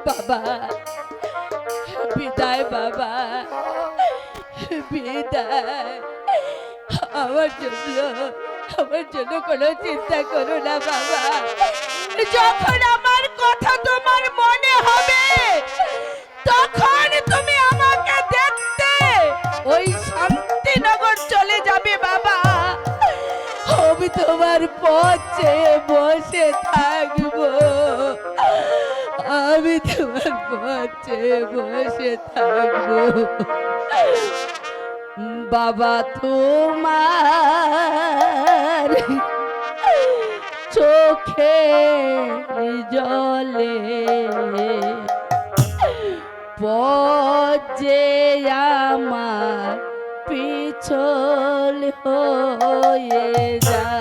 বাবা বিদায় বাবা বিদায়। আমার জন্য কোনো চিন্তা করো না বাবা। যখন আমার কথা তোমার মনে হবে তখন তুমি আমাকে দেখতে ওই শান্তিনগর চলে যাবে বাবা। আমি তোমার পথ চেয়ে বসে থাকবো, আমি তোমার পথ চেয়ে বসে থাকবো বাবা। তোমার চোখে জলে পথে আমার পিছল হয়ে যায়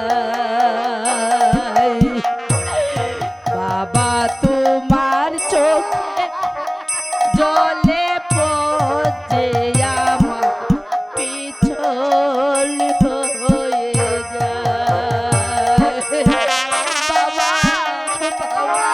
বাবা। তোমার চোখে জলে পথে আমার পিছল হয়ে যায় বাবা বাবা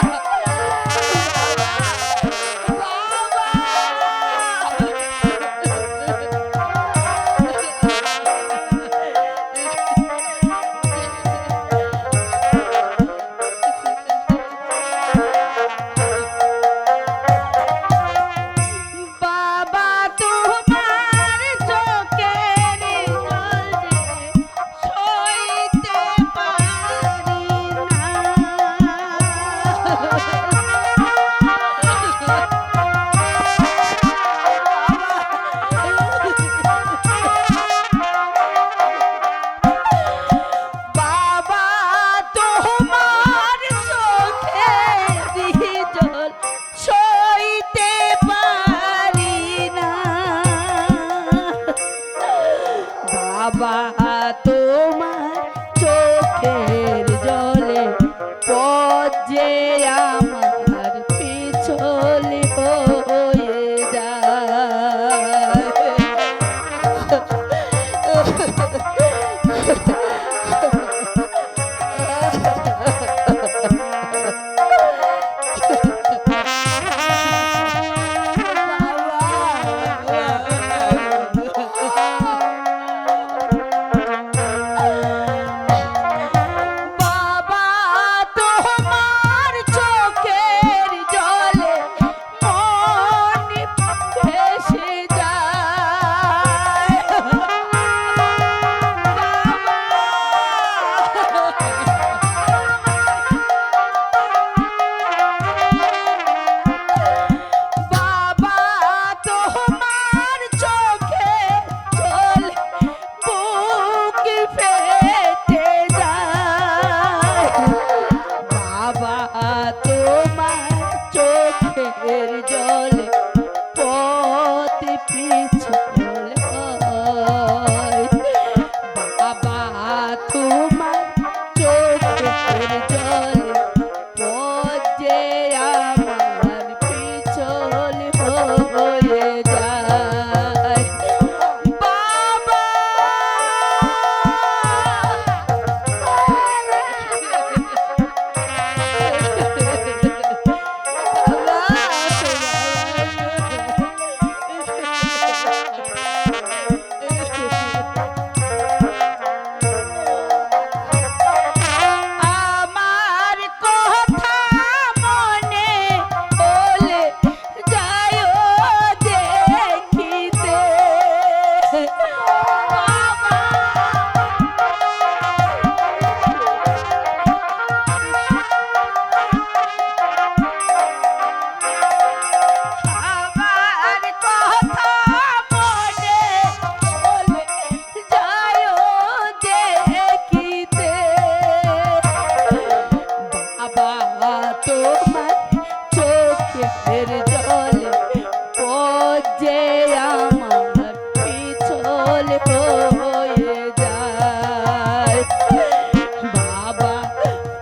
বাবা।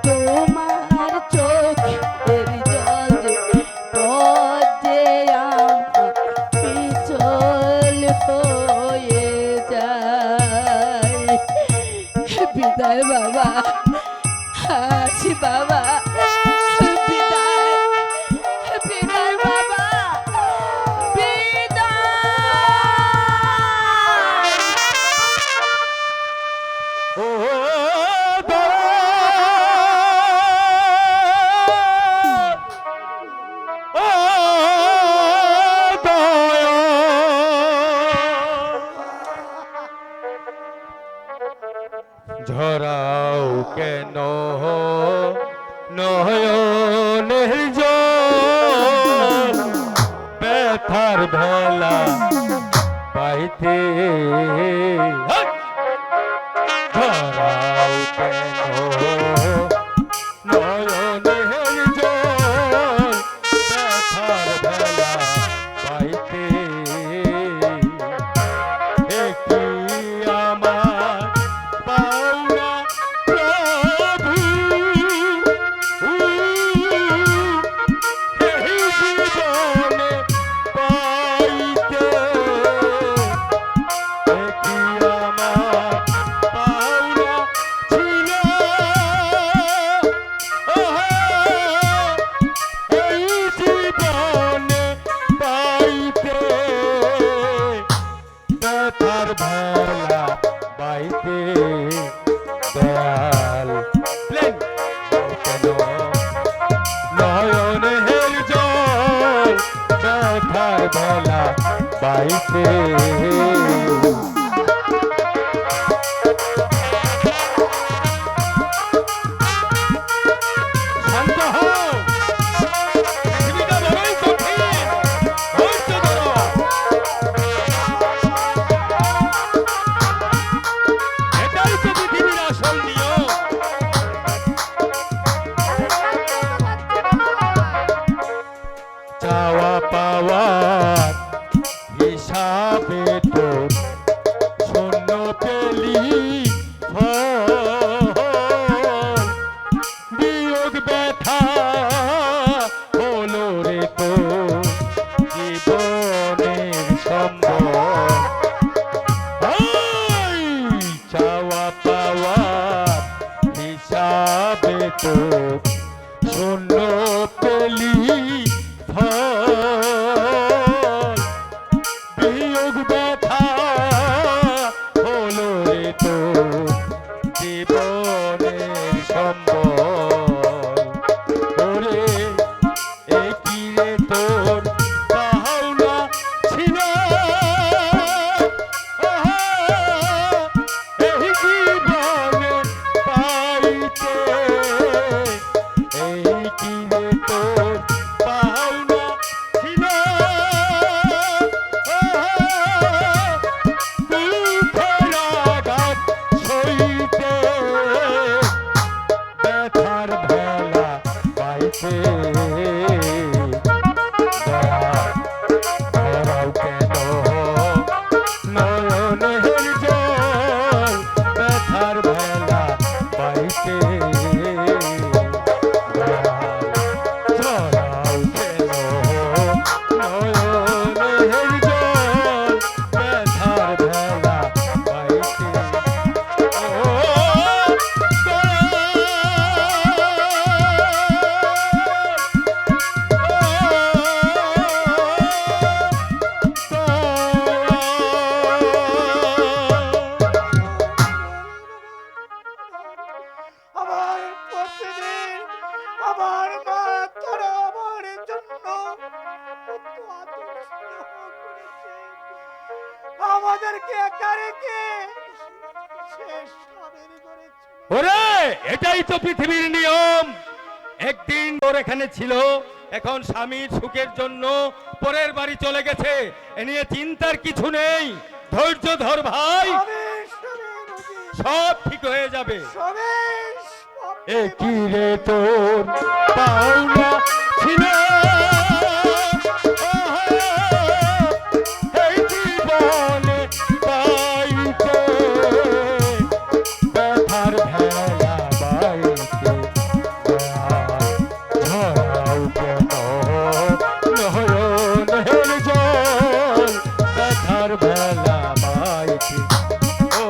তোমার চোখের জলে পথে আমার পিছল হয়ে যায় বিদায় বাবা, আসি বাবা, বিদায় বিদায়। ভেলা পাইতে ধরাও কেন নয়নের জল ব্যথার ভেলা পাইতে কি আমার পাওনা প্রভু এই জীবনে পাইতে কি আমার পাওনা ছিল এই জীবনে পাইতে ব্যথার ভেলা বাইতে দয়াল প্লেন কেন নয়নের জল ব্যথার ভেলা বাইতে শান্ত হও পৃথিবীটা বড়ই কঠিন ধৈর্য ধরো এটাই তো পৃথিবীর আসল নিয়ম চাওয়া পাওয়ার হিসাবে তোর শূন্য পেলি ফল বিয়োগ ব্যথা হলো রে তোর জীবনের সম্বল চাওয়া পাওয়ার হিসাবে তোর শূন্য পেলি ফল বিয়োগ ব্যথা হলো রে তোর জীবনের সম্বল ওরে একই রে তোর পাওনা ছিল এই জীবনে পাইতে এই কি রে তোর পাওনা ছিল দুঃখের আঘাত সইতে ব্যথার ভেলা পাইতে ধরাও কেন নয়নের জল ব্যথার ভেলা পাইতে ধরাও কেন নয়নের জল ব্যথার ভেলা পাইতে আমার প্রতিদিন আমার মা তোরা আমার জন্য কত আদর স্নেহ করেছে। আমাদেরকে একা রেখে শেষ স্বামীর করেছে। ওরে এটাই তো পৃথিবীর নিয়ম একদিন ওর এখানে ছিল এখন স্বামীর সুখের জন্য পরের বাড়ি চলে গেছে এ নিয়ে চিন্তার কিছু নেই ধৈর্য ধর ভাই আমি স্বামীর রোগী। সব ঠিক হয়ে যাবে স্বামী, এ কি রে তোর পাওনা ছিল এই জীবনে পাইতে ব্যথার ভেলা বাইতে ধরাও কেন নয়নের জল ব্যথার ভেলা বাইতে ও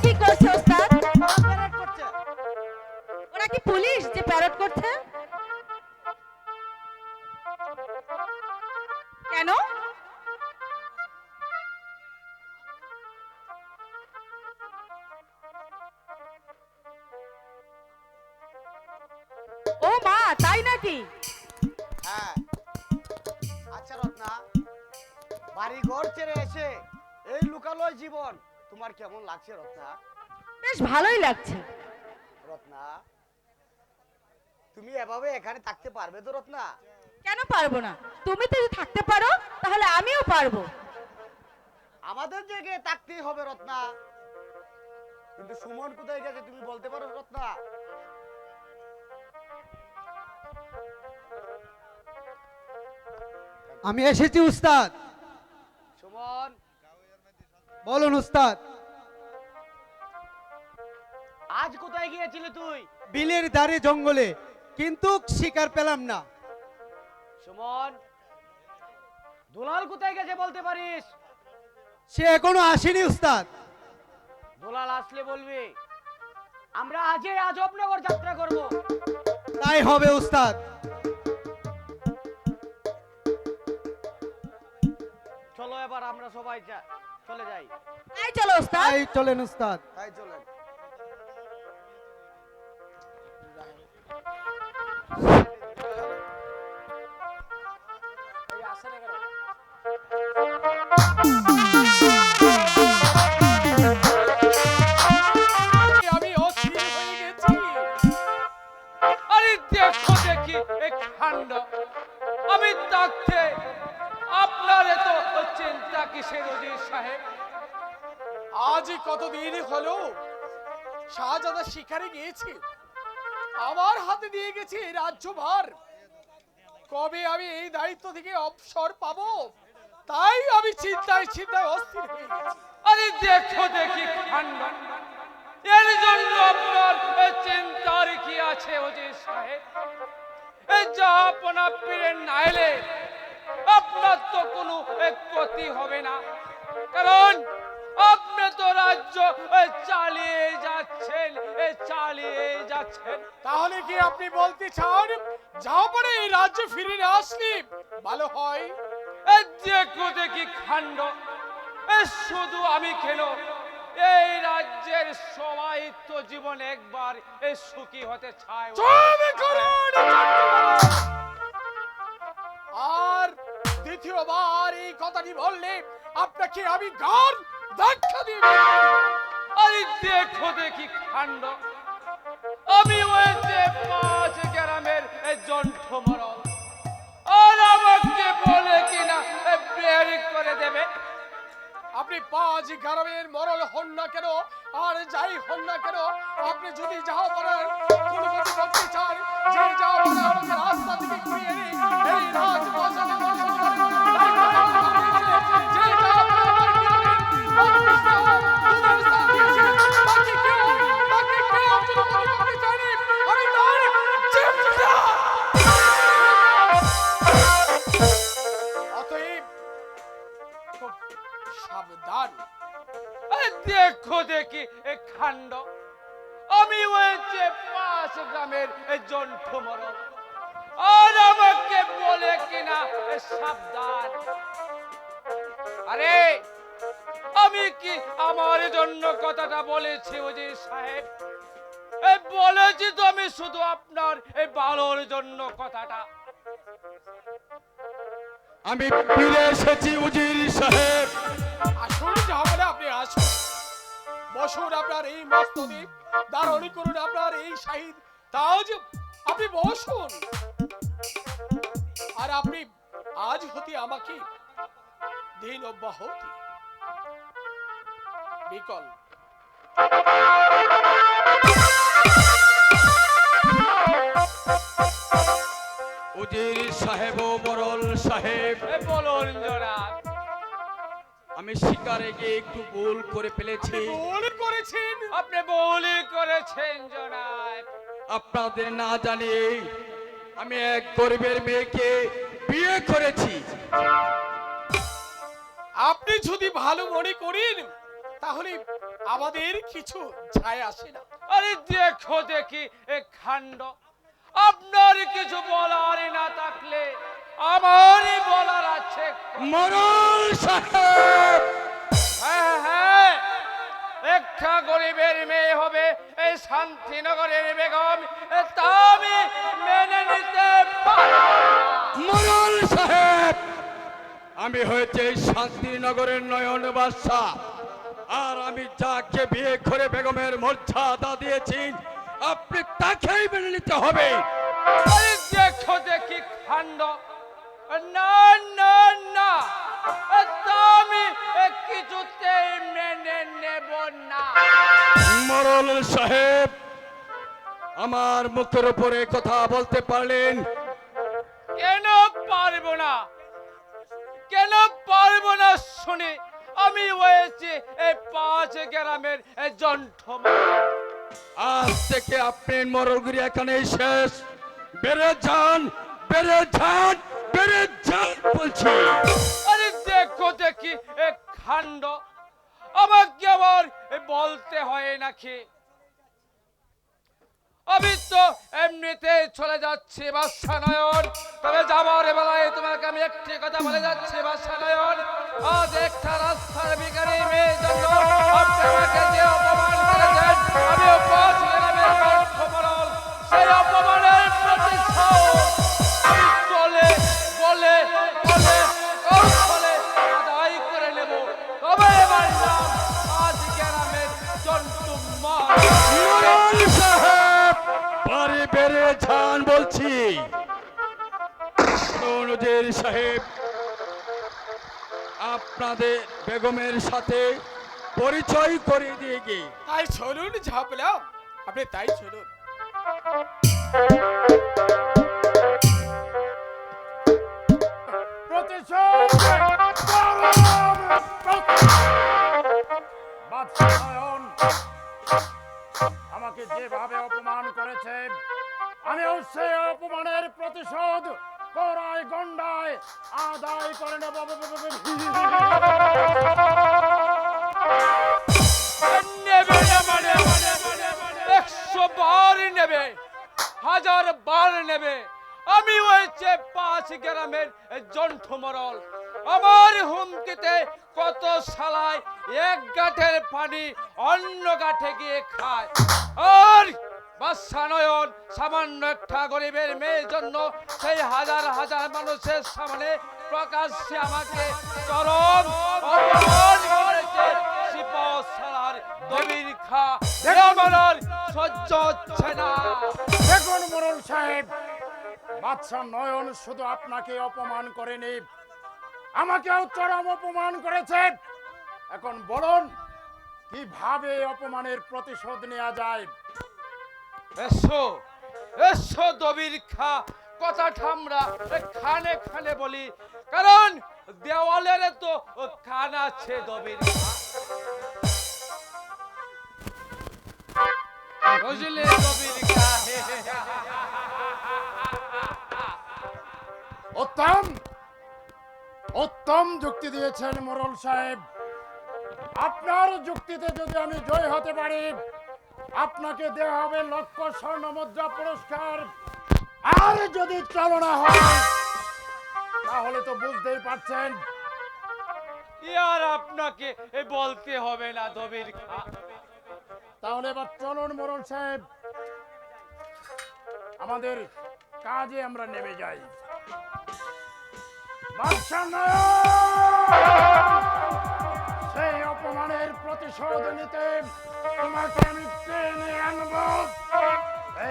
কি করছে ওস্তাদ? অপারেট করছে। ওরা কি পুলিশ যে প্যারট করছে? কেন? ও মা, তাই নাকি? হ্যাঁ। আচ্ছা রত্না, বাড়ি ঘর ছেড়ে এসে এই লুকালয় জীবন তোমার কেমন লাগছে রত্না? বেশ ভালোই লাগছে। রত্না, তুমি এভাবে এখানে থাকতে পারবে তো রত্না? কেন পারবো না? তুমি তো যদি থাকতে পারো তাহলে আমিও পারবো। আমাদের জায়গায় থাকতেই হবে রত্না। কিন্তু সুমন কোথায় গেছে তুমি বলতে পারো রত্না? আমি এসেছি উস্তাদ। সুমন, বলুন উস্তাদ। আজ কোথায় গিয়েছিলি তুই? বিলের ধারে জঙ্গলে, কিন্তু শিকার পেলাম না। সুমন, দুলাল কোথায় গেছে বলতে পারিস? সে এখনো আসেনি উস্তাদ। দুলাল আসলে বলবি আমরা আজই আজবনগর যাত্রা করব। তাই হবে উস্তাদ। চলো এবার আমরা সবাই চলে যাই। তাই চলো ওস্তাদ। তাই চলেন উস্তাদ। তাই চলেন। এই আসেন এখানে। আমি অস্থির হয়ে গেছি। আরে দেখো দেখি এই কাণ্ড। আমি থাকতে আপনার এত চিন্তা কিসের ওজির সাহেব? আজই কতদিন হলো শাহজাদা শিকারে গিয়েছি, আমার হাতে দিয়ে গেছে এই রাজ্যভার। কবে আমি এই দায়িত্ব থেকে অবসর পাবো, তাই আমি চিন্তায় চিন্তায় অস্থির হয়ে গেছি। আরে দেখো দেখি কাণ্ড। এর জন্য আপনার চিন্তার কি আছে ওজির সাহেব? এই জাহাপনা পীরের নাইলে আপনার তো কোনো ক্ষতি হবে না, কারণ আপনি তো রাজ্য চালিয়ে যাচ্ছেন। তাহলে কি আপনি বলতে চান জাহাপনা এই রাজ্য ফিরে না আসলে ভালো হয়? দেখো দেখি কাণ্ড। শুধু আমি কেন, এই রাজ্যের সবাই তো জীবন একবার সুখী হতে চায়। আর দ্বিতীয়বার এই কথাটি বললে আপনাকে আমি গান ধাক্কা দিব। আরে দেখো দেখি কাণ্ড। আমি হয়েছে 5 গ্রামের জন্ঠ মরল, আর আমাকে বলে কিনা বের করে দেবে। আপনি 5 গ্রামের মরল হন না কেন, আর যাই হন না কেন, আপনি যদি জাহাপনার কুলপতি করতে চান, যে জাহাপনা আমাকে রাস্তা থেকে ঘুরিয়ে এনে এই রাজপ্রাসাদে বসে করেন, যে জাহাপনা আমার গ্রামের বাকিটা দুধের স্থান দিয়েছে, তাকে কেউ যদি মনে করতে চাইনি, আমি তার জিম্মা। অতএব খুব সাবধান। দেখো দেখি কাণ্ড। আমি হয়েছে 5 গ্রামের জন্ঠ মরল, আর আমাকে বলে কিনা সাবধান। আরে আমি কি আমার জন্য কথাটা বলেছি ওজির সাহেব? বলেছি তো আমি শুধু আপনার এই ভালোর জন্য কথাটা। আমি ফিরে এসেছি উজির সাহেব। আসুন জাহাপনা, আপনি আসুন, বসুন আপনার এই মস্তদ্বীপ, ধারণ করুন আপনার এই শাহী তাজ, আপনি বসুন। আর আপনি আজ হতে আমাকে দিন অব্যাহতি বিকল। উজির সাহেব ও বরল সাহেব, বলুন জনাব। আমি শিকারে গিয়ে একটু ভুল করে ফেলেছি। ভুল করেছেন? আপনি ভুলই করেছেন জনাব। আপনাদের না জানি আমি এক গরিবের মেয়েকে বিয়ে করেছি। আপনি যদি ভালো মনে করেন তাহলে আমাদের কিছু যায় আসে না। আরে দেখো দেখি কাণ্ড। আপনার কিছু বলার না থাকলে আমারই বলার আছে। মরল সাহেব, হ্যাঁ হ্যাঁ, একটা গরিবের মেয়ে হবে এই শান্তিনগরের বেগম, তা আমি মেনে নিতে পারি। মরল সাহেব, আমি হয়েছে শান্তিনগরের নয়ন বাদশা, আর আমি যাকে বিয়ে করে বেগমের মর্যাদা দিয়েছেন, আপনি তাকেই মেনে নিতে হবে। আরে দেখো দেখি কাণ্ড, না না না, তা আমি কিছুতেই মেনে নেব না। মোড়ল সাহেব, আমার মুখের উপরে কথা বলতে পারলেন? কেন পারবো না, কেন পারবো না শুনি? আমি হয়েছি এই 5 গ্রামের জন্ঠমান। আজ থেকে আপনার মরলগিরি এখানেই শেষ। বেড়ে যান, বেড়ে যান, বেড়ে যান বলছি। আরে দেখো দেখি কাণ্ড, আমাকে আবার বলতে হয় নাকি? আমি তো এমনিতে চলে যাচ্ছি বাদশা নয়ন, তবে যাবার বেলায় তোমাকে আমি একটি কথা বলে যাচ্ছি বাদশা নয়ন, আজ একটা রাস্তার ভিখারি মেয়ের জন্য আপনি আমাকে যে অপমান করেছেন, আমি উপবাস গ্রামের কণ্ঠমরল, সেই অপমানের প্রতিশোধ আমি চলে বলে বলে কৌশলে আদায় করে নেব। তবে এবার নাম আজ গ্রামের জন্টু মা। মোড়ল সাহেব, বাড়ি বেড়ে যান বলছি। নজর সাহেব, আপনাদের বেগমের সাথে পরিচয় করে দিয়ে গে। তাই চলুন ঝাপলা, আপনি তাই চলুন। আমাকে যেভাবে অপমান করেছে, আমিও সেই অপমানের প্রতিশোধ কড়াই গন্ডায় আদায় করে নেব। নেবে না মানে 100 বার নেবে, 1000 বার নেবে। আমি হয়েছে 5 গ্রামের জন্ঠমরল। আমার হুমকিতে কত শালায় এক গাঁটের পানি অন্য গাঁটে গিয়ে খায়। আর বাদশা নয়ন সামান্য একটা গরিবের মেয়ের জন্য সেই হাজার হাজার মানুষের সামনে প্রকাশ্যে আমাকে চরম অপমান করেছে। শিপশালার দবির খা আমার আর সহ্য হচ্ছে না। দেখুন মোড়ল সাহেব, বাদশা নয়ন শুধু আপনাকে অপমান করেনি, আমাকেও চরম অপমান করেছে। এখন বলুন কিভাবে অপমানের প্রতিশোধ নেওয়া যায়? এসো এসো দবির খা, কথাটা আমরা খানে খানে বলি, কারণ দেওয়ালের তো কান আছে দবির খা। বুঝলে দবির খা? উত্তম উত্তম যুক্তি দিয়েছেন মোড়ল সাহেব। আপনার যুক্তিতে যদি আমি জয় হতে পারি, আপনাকে দেওয়া হবে 1 লক্ষ স্বর্ণ মুদ্রা পুরস্কার। আর যদি চালনা হয় তাহলে তো বুঝতেই পারছেন। ইয়ার আপনাকে বলতে হবে না দবির খা। তাহলে এবার চলুন মোড়ল সাহেব, আমাদের কাজে আমরা নেমে যাই। বাদশা নয়ন, সেই অপমানের প্রতিশোধ নিতে তোমাকে আমি টেনে আনব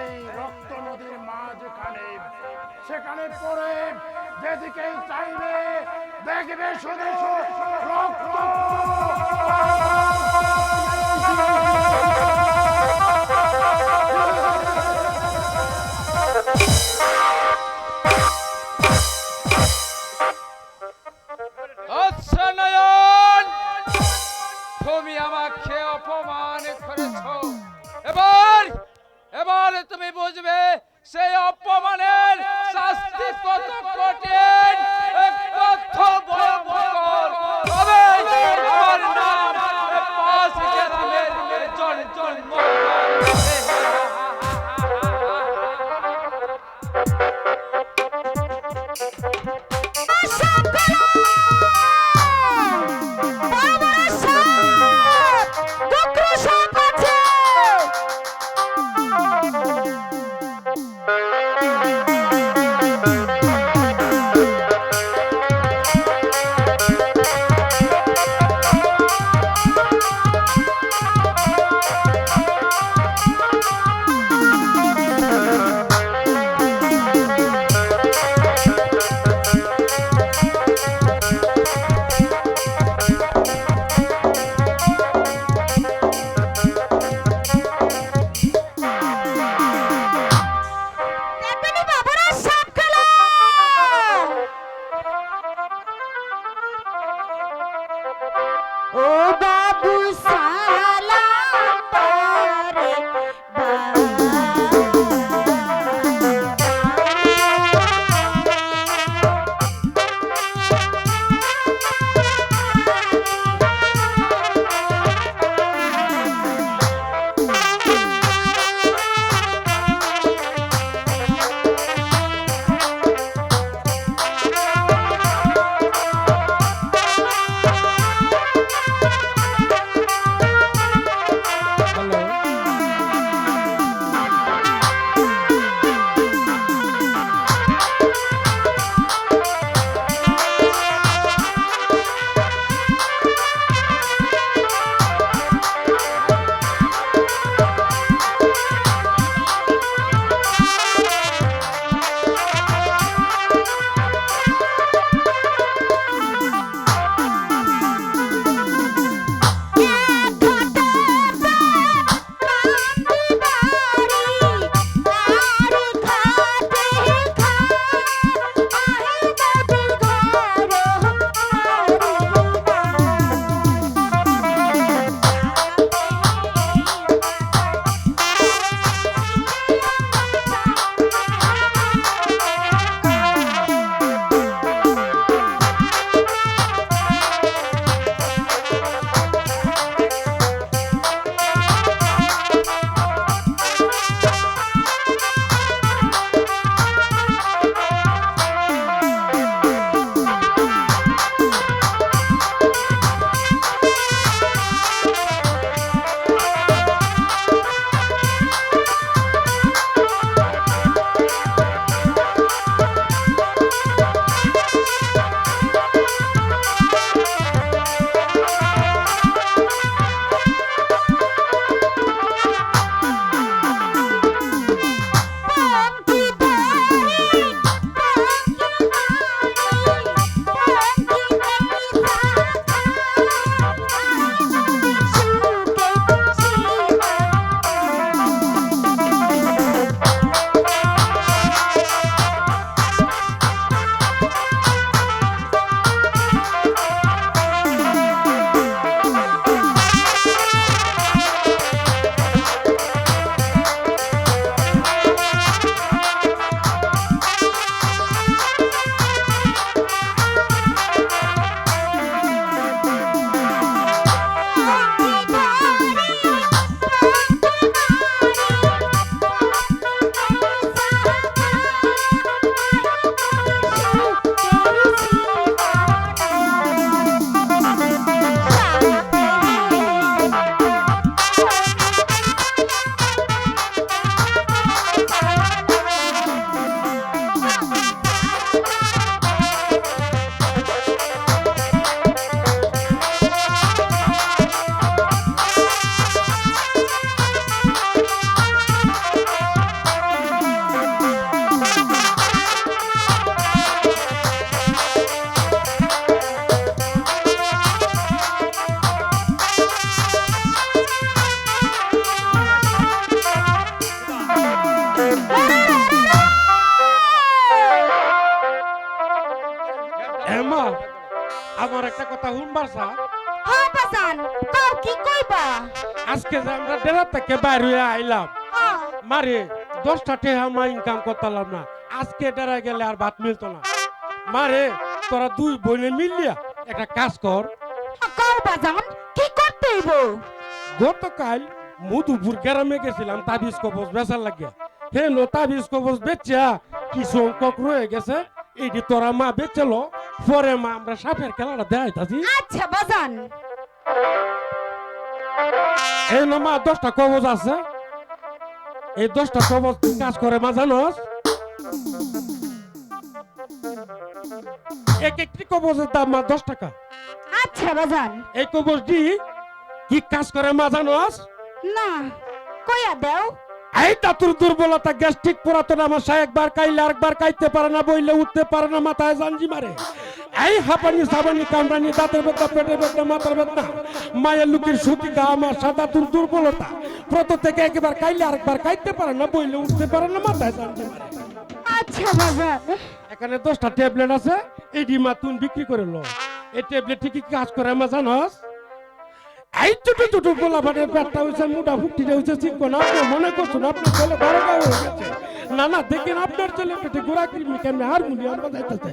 এই রক্ত নদীর মাঝখানে। সেখানে পড়ে যেদিকেই চাইবে দেখবে শুধু রক্ত। আচ্ছা নয়ন, তুমি আমাকে অপমান করেছো, এবার এবার তুমি বুঝবে সেই অপমানের শাস্তি কত কঠিন, কত ভয়ঙ্কর। তবে আমার নাম 5 গ্রামের জন্টু মরল। কথা শুনবারছা হ্যাঁ বাজান কও কি কইবা আজকে যে আমরা ডেরা থেকে বাইর হয়ে আইলাম হ্যাঁ মারে 10টা টাকা আমার ইনকাম করতাম না আজকে ডেরা গেলে আর ভাত মিলতো না মারে তোরা দুই বোনে মিলিয়া একটা কাজ কর কও বাজান কি করতে হইব গতকাল মধুপুর গ্রামে গেছিলাম তাবিজ কবজ বেচার লাগিয়া হে নো তাবিজ কবজ বেচা কিছু অঙ্ক রয়ে গেছে এইটি তোরা মা বেচল পরে মা আমরা সাপের খেলাটা দেখাইতাছি আচ্ছা বাজান এই না মা 10টা কবজ আছে এই 10টা কবজ তুই কাজ করে মা জানোস এক একটি কবজের দাম মা 10 টাকা আচ্ছা বাজান এই কবজটি কি কাজ করে মা জানোস না কইয়া দাও এই দাতুর দুর্বলতা গ্যাস্ট্রিক পুরাতন আমার একবার কাইলে আরেকবার কাইতে পারে না বইলে উঠতে পারে না মাথায় জানজি মারে এই হাঁপানি সাবানি কামড়ানি দাঁতের ব্যথা পেটের ব্যথা মাথার ব্যথা মায়ের লুকির সুতিকা আমার সাদা দুর্বলতা প্রত থেকে একবার কাইলে আরেকবার কাইতে পারে না বইলে উঠতে পারে না মাথায় জানজি মারে আচ্ছা বাজান এখানে 10টা ট্যাবলেট আছে এই ডিমা তুমি বিক্রি করে লো এই ট্যাবলেট কি কাজ করে মা জানোস এই ছোট ছোট গোলা ফাটে পেটটা হয়েছে মোটা ফুটিটা হয়েছে চিকন না আপনি মনে করছেন আপনার ছেলে বড় গায়ে হয়ে গেছে না না দেখেন আপনার ছেলে পেটে গোড়া কৃমি কেমনে হারমোনিয়াম বাজাইতেছে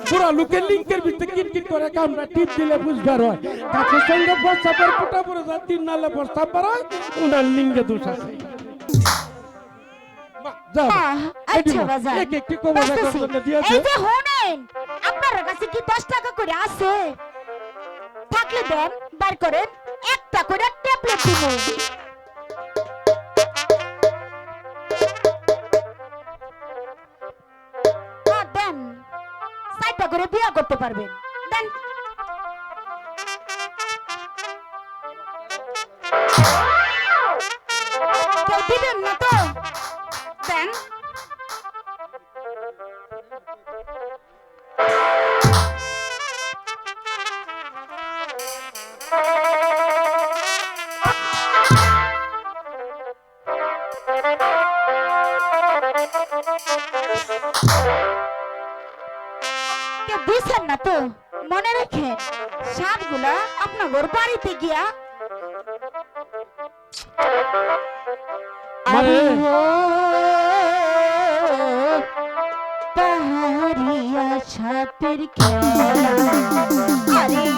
পুরা লোকের লিঙ্কের ভিতরে কিটকিট করে কামড়া টিপ দিলে বুঝবার হয় কাছের সঙ্গে প্রস্তাবের ফুটা পড়ে যায় 3 নালে প্রস্তাব বার হয় ওনার লিঙ্গে দোষ আছে যাও আচ্ছা বাজান এক একটি কবর বুঝতেছি। জন্য দিয়েছে এই যে শুনেন আপনার কাছে কি 10 টাকা করে আছে থাকলে দেন বার করেন একটা করে ট্যাবলেট দিব দেন 6টা করে বিয়া করতে পারবেন দেন কেউ দিবেন না তো দেন কেউ দিছেন না তো মনে রেখেন সাপগুলা আপনার ঘর বাড়িতে গিয়া মানে পাহাড়িয়া সাপের খেলা আরে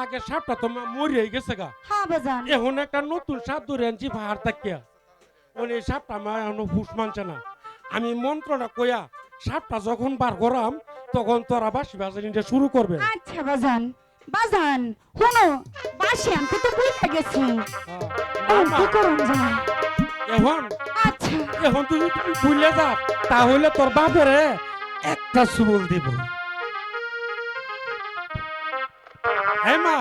আগে সাপটা তো মরিয়ে গেছে গা হ্যাঁ বাজান এখন একটা নতুন সাপ ধরে আনছি পাহাড় থাকিয়া ওই সাপটা আমার এখনো হুশ মানছে না আমি মন্ত্রটা কইয়া সাপটা যখন বার করাম তখন তোরা বাসি বাজানিটা শুরু করবে আচ্ছা বাজান বাজান শুনো বাসি আনতে তো বুঝে গেছি কি করুন যায় এখন আচ্ছা এখন তুই যদি ভুলে যা তাহলে তোর বাপের একটা সুবল দিব হ্যাঁ মা